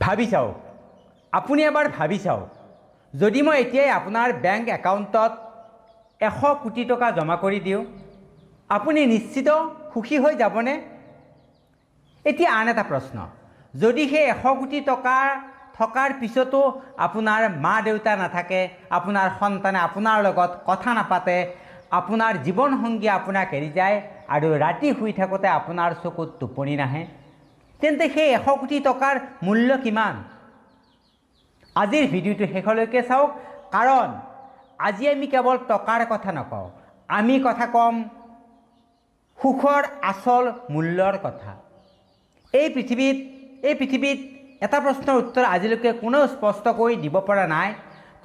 ভাবি চাওক, আপুনি এবাৰ ভাবি চাওক, যদি মই এতিয়াই আপোনাৰ বেংক একাউণ্টত 100 কোটি টকা জমা কৰি দিওঁ, আপুনি নিশ্চিত সুখী হৈ যাবনে? এতিয়া আন এটা প্ৰশ্ন, যদি সেই 100 কোটি টকা থকাৰ পিছতো আপোনাৰ মা দেউতা নাথাকে, আপোনাৰ সন্তানে আপোনাৰ লগত কথা নাপাতে, আপোনাৰ জীৱনসংগী আপোনাক এৰি যায় আৰু ৰাতি শুই থাকোঁতে আপোনাৰ চকুত টোপনি নাহে, তেন্তে সেই 100 কোটি টকাৰ মূল্য কিমান? আজিৰ ভিডিঅ'টো শেষলৈকে চাওক, কাৰণ আজি আমি কেৱল টকাৰ কথা নকওঁ, আমি কথা ক'ম সুখৰ আচল মূল্যৰ কথা। এই পৃথিৱীত এটা প্ৰশ্নৰ উত্তৰ আজিলৈকে কোনেও স্পষ্টকৈ দিব পৰা নাই।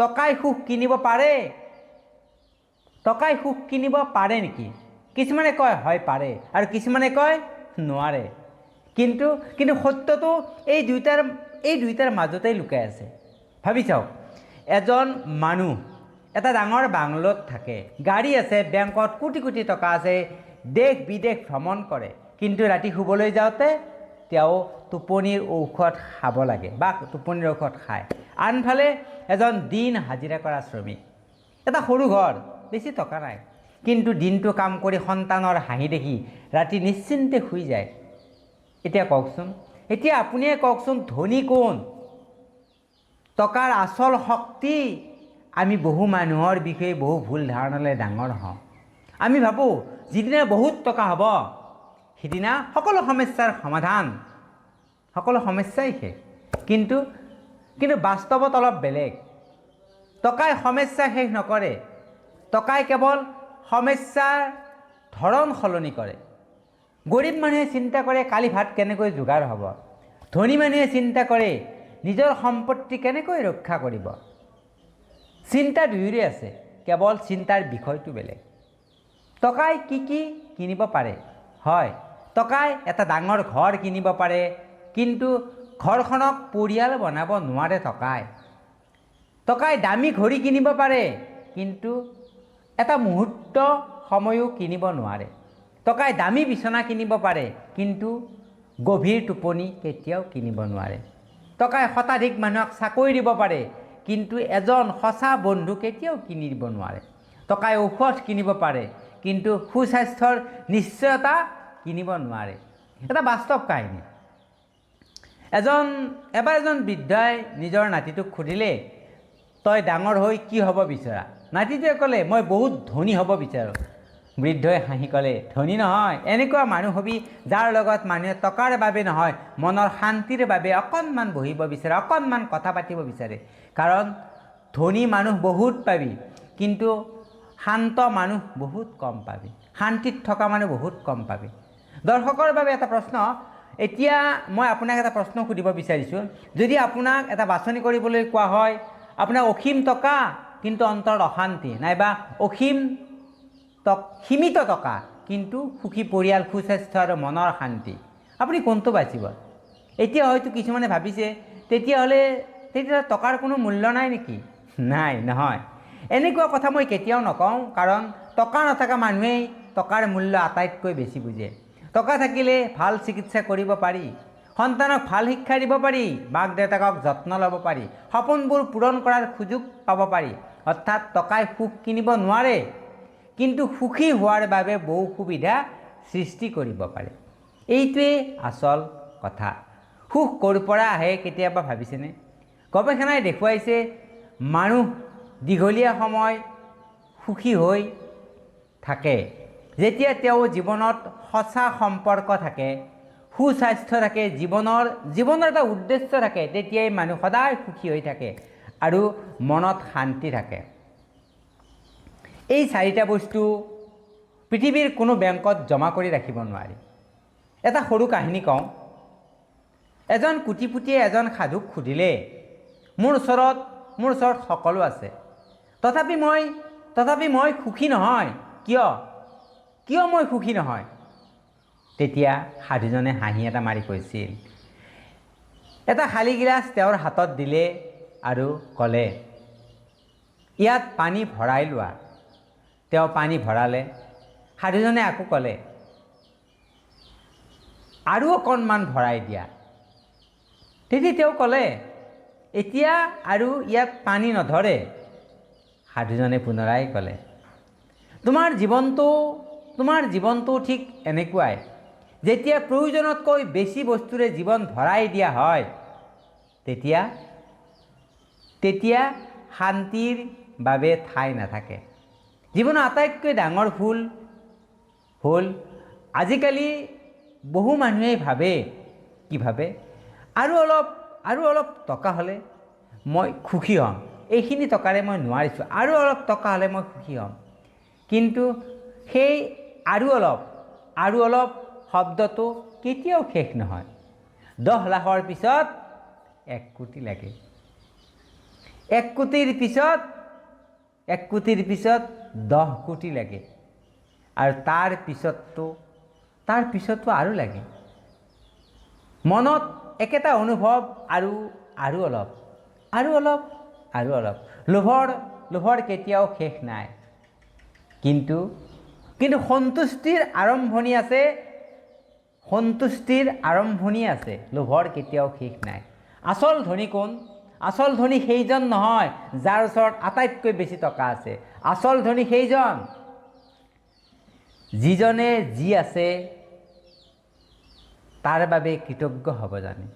টকাই সুখ কিনিব পাৰে? টকাই সুখ কিনিব পাৰে নেকি? কিছুমানে কয় হয় পাৰে আৰু কিছুমানে কয় নোৱাৰে। কিন্তু সত্যটো এই দুইটাৰ মাজতেই লুকাই আছে। ভাবি চাওক, এজন মানুহ এটা ডাঙৰ বাংলোত থাকে, গাড়ী আছে, বেংকত কোটি কোটি টকা আছে, দেশ বিদেশ ভ্ৰমণ কৰে, কিন্তু ৰাতি শুবলৈ যাওঁতে তেওঁ টোপনিৰ ঔষধ খাব লাগে বা টোপনিৰ ঔষধ খায়। আনফালে এজন দিন হাজিৰা কৰা শ্ৰমিক, এটা সৰু ঘৰ, বেছি টকা নাই, কিন্তু দিনটো কাম কৰি সন্তানৰ হাঁহি দেখি ৰাতি নিশ্চিন্তে শুই যায়। এতিয়া আপুনিয়ে কওকচোন, ধনী কোন? টকাৰ আচল শক্তি? আমি বহু মানুহৰ বিষয়ে বহু ভুল ধাৰণালৈ ডাঙৰ হওঁ। আমি ভাবোঁ যিদিনা বহুত টকা হ'ব সিদিনা সকলো সমস্যাৰ সমাধান, সকলো সমস্যাই শেষ। কিন্তু বাস্তৱত অলপ বেলেগ। টকাই সমস্যা শেষ নকৰে, টকাই কেৱল সমস্যাৰ ধৰণ সলনি কৰে। গৰীব মানুহে চিন্তা কৰে কালি ভাত কেনেকৈ যোগাৰ হ'ব, ধনী মানুহে চিন্তা কৰে নিজৰ সম্পত্তি কেনেকৈ ৰক্ষা কৰিব। চিন্তা দুয়োৰে আছে, কেৱল চিন্তাৰ বিষয়টো বেলেগ। টকাই কি কিনিব পাৰে? হয়, টকাই এটা ডাঙৰ ঘৰ কিনিব পাৰে, কিন্তু ঘৰখনক পৰিয়াল বনাব নোৱাৰে। টকাই দামী ঘড়ী কিনিব পাৰে, কিন্তু এটা মুহূৰ্ত সময়ো কিনিব নোৱাৰে। টকাই দামী বিচনা কিনিব পাৰে, কিন্তু গভীৰ টোপনি কেতিয়াও কিনিব নোৱাৰে। টকাই শতাধিক মানুহক চাকৰি দিব পাৰে, কিন্তু এজন সঁচা বন্ধু কেতিয়াও কিনি দিব নোৱাৰে। টকাই ঔষধ কিনিব পাৰে, কিন্তু সুস্বাস্থ্যৰ নিশ্চয়তা কিনিব নোৱাৰে। এটা বাস্তৱ কাহিনী। এবাৰ এজন বৃদ্ধই নিজৰ নাতিটোক সুধিলে, তই ডাঙৰ হৈ কি হ'ব বিচৰা? নাতিটোৱে ক'লে, মই বহুত ধনী হ'ব বিচাৰোঁ। বৃদ্ধই হাঁহি ক'লে, ধনী নহয়, এনেকুৱা মানুহ হবি যাৰ লগত মানুহে টকাৰ বাবে নহয়, মনৰ শান্তিৰ বাবে অকণমান বহিব বিচাৰে, অকণমান কথা পাতিব বিচাৰে। কাৰণ ধনী মানুহ বহুত পাবি, কিন্তু শান্ত মানুহ বহুত কম পাবি, শান্তিত থকা মানুহ বহুত কম পাবি। দৰ্শকৰ বাবে এটা প্ৰশ্ন, এতিয়া মই আপোনাক এটা প্ৰশ্ন সুধিব বিচাৰিছোঁ, যদি আপোনাক এটা বাছনি কৰিবলৈ কোৱা হয়, আপোনাক অসীম টকা কিন্তু অন্তৰত অশান্তি, নাইবা সীমিত টকা কিন্তু সুখী পৰিয়াল, সুস্বাস্থ্য আৰু মনৰ শান্তি, আপুনি কোনটো বাচিব? এতিয়া হয়তো কিছুমানে ভাবিছে তেতিয়াহ'লে টকাৰ কোনো মূল্য নাই নেকি? নহয়, এনেকুৱা কথা মই কেতিয়াও নকওঁ, কাৰণ টকা নথকা মানুহেই টকাৰ মূল্য আটাইতকৈ বেছি বুজে। টকা থাকিলে ভাল চিকিৎসা কৰিব পাৰি, সন্তানক ভাল শিক্ষা দিব পাৰি, মাক দেউতাকক যত্ন ল'ব পাৰি, সপোনবোৰ পূৰণ কৰাৰ সুযোগ পাব পাৰি। অৰ্থাৎ টকাই সুখ কিনিব নোৱাৰে, কিন্তু সুখী হোৱাৰ বাবে বহু সুবিধা সৃষ্টি কৰিব পাৰে। এইটোৱে আচল কথা। সুখ ক'ৰ পৰা আহে কেতিয়াবা ভাবিছেনে? গৱেষণাই দেখুৱাইছে মানুহ দীঘলীয়া সময় সুখী হৈ থাকে যেতিয়া তেওঁ জীৱনত সঁচা সম্পৰ্ক থাকে, সুস্বাস্থ্য থাকে, জীৱনৰ এটা উদ্দেশ্য থাকে, তেতিয়াই মানুহ সদায় সুখী হৈ থাকে আৰু মনত শান্তি থাকে। এই চাৰিটা বস্তু পৃথিৱীৰ কোনো বেংকত জমা কৰি ৰাখিব নোৱাৰি। এটা সৰু কাহিনী কওঁ। এজন কোটিপতিয়ে এজন সাধুক সুধিলে, মোৰ ওচৰত সকলো আছে, তথাপি মই সুখী নহয়, কিয় মই সুখী নহয়? তেতিয়া সাধুজনে হাঁহি এটা মাৰি কৈছিল, এটা খালী গিলাচ তেওঁৰ হাতত দিলে আৰু ক'লে, ইয়াত পানী ভৰাই লোৱা। তেওঁ পানী ভৰালে। সাধুজনে আকৌ ক'লে, আৰু অকণমান ভৰাই দিয়া। তেতিয়া তেওঁ ক'লে, এতিয়া আৰু ইয়াত পানী নধৰে। সাধুজনে পুনৰাই ক'লে, তোমাৰ জীৱনটো ঠিক এনেকুৱাই। যেতিয়া প্ৰয়োজনতকৈ বেছি বস্তুৰে জীৱন ভৰাই দিয়া হয়, তেতিয়া শান্তিৰ বাবে ঠাই নাথাকে। জীৱনৰ আটাইতকৈ ডাঙৰ ভুল হ'ল আজিকালি বহু মানুহে ভাবে আৰু অলপ টকা হ'লে মই সুখী হ'ম, এইখিনি টকাৰে মই নোৱাৰিছোঁ, আৰু অলপ টকা হ'লে মই সুখী হ'ম। কিন্তু সেই আৰু অলপ শব্দটো কেতিয়াও শেষ নহয়। 10 লাখৰ পিছত 1 কোটি লাগে। 1 কোটিৰ পিছত 10 কোটি লাগে, আৰু তাৰ পিছতো আৰু লাগে। মনত একেটা অনুভৱ আৰু অলপ। লোভৰ কেতিয়াও শেষ নাই। কিন্তু সন্তুষ্টিৰ আৰম্ভণি আছে। লোভৰ কেতিয়াও শেষ নাই। আচল ধনী কোন? আচল ধনী সেইজন নহয় যাৰ ওচৰত আটাইতকৈ বেছি টকা আছে। আচল ধনী সেইজন যিজনে যি আছে তাৰ বাবে কৃতজ্ঞ হ'ব জানে।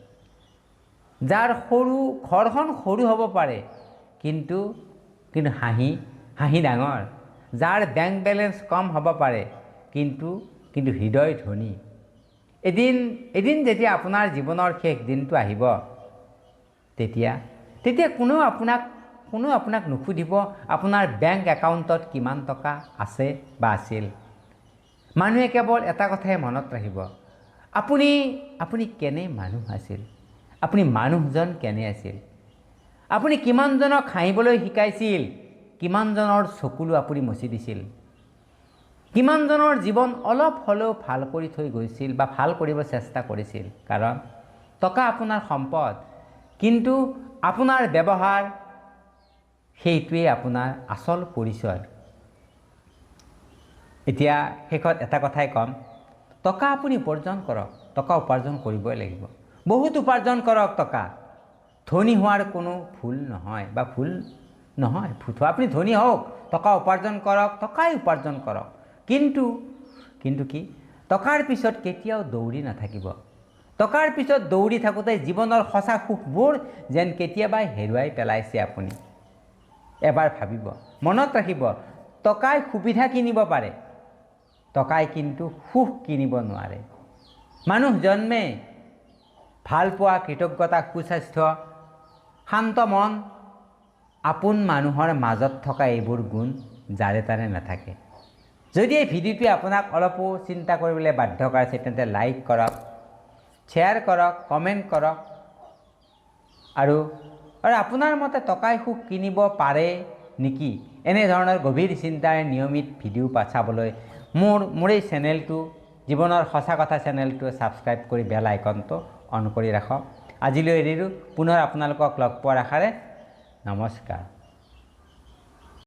যাৰ ঘৰখন সৰু হ'ব পাৰে, কিন্তু হাঁহি ডাঙৰ। যাৰ বেংক বেলেঞ্চ কম হ'ব পাৰে, কিন্তু হৃদয় ধনী। এদিন যেতিয়া আপোনাৰ জীৱনৰ শেষ দিনটো আহিব, তেতিয়া কোনেও আপোনাক নুসুধিব আপোনাৰ বেংক একাউণ্টত কিমান টকা আছে বা আছিল। মানুহে কেৱল এটা কথাই মনত ৰাখিব, আপুনি কেনে মানুহ আছিল, আপুনি মানুহজন কেনে আছিল, আপুনি কিমানজনক হাঁহিবলৈ শিকাইছিল, কিমানজনৰ চকুলো আপুনি মচি দিছিল, কিমানজনৰ জীৱন অলপ হ'লেও ভাল কৰি থৈ গৈছিল বা ভাল কৰিব চেষ্টা কৰিছিল। কাৰণ টকা আপোনাৰ সম্পদ, কিন্তু আপোনাৰ ব্যৱহাৰ সেইটোৱে আপোনাৰ আচল পৰিচয়। এতিয়া শেষত এটা কথাই ক'ম, টকা আপুনি উপাৰ্জন কৰক, টকা উপাৰ্জন কৰিবই লাগিব, বহুত উপাৰ্জন কৰক টকা। ধনী হোৱাৰ কোনো ভুল নহয়। আপুনি ধনী হওক, টকা উপাৰ্জন কৰক, টকাই উপাৰ্জন কৰক। কিন্তু কি? টকাৰ পিছত কেতিয়াও দৌৰি নাথাকিব। টকাৰ পিছত দৌৰি থাকোঁতে জীৱনৰ সঁচা সুখবোৰ যেন কেতিয়াবাই হেৰুৱাই পেলাইছে আপুনি। এবাৰ ভাবিব, মনত ৰাখিব, টকাই সুবিধা কিনিব পাৰে, টকাই কিন্তু সুখ কিনিব নোৱাৰে। মানুহ জন্মে ভালপোৱা, কৃতজ্ঞতা, সুস্বাস্থ্য, শান্ত মন, আপোন মানুহৰ মাজত থকা এইবোৰ গুণ যাৰে তাৰে নাথাকে। যদি এই ভিডিঅ'টোৱে আপোনাক অলপো চিন্তা কৰিবলৈ বাধ্য কৰাইছে, তেন্তে লাইক কৰক, শ্বেয়াৰ কৰক, কমেণ্ট কৰক। আৰু আপোনাৰ মতে টকাই সুখ কিনিব পাৰে নেকি? এনেধৰণৰ গভীৰ চিন্তাৰ নিয়মিত ভিডিঅ' চাবলৈ মোৰ এই চেনেলটো, জীৱনৰ সঁচা কথা চেনেলটো ছাবস্ক্ৰাইব কৰি বেল আইকনটো অন কৰি ৰাখক। আজিলৈ এৰিলোঁ, পুনৰ আপোনালোকক লগ পোৱাৰ আশাৰে নমস্কাৰ।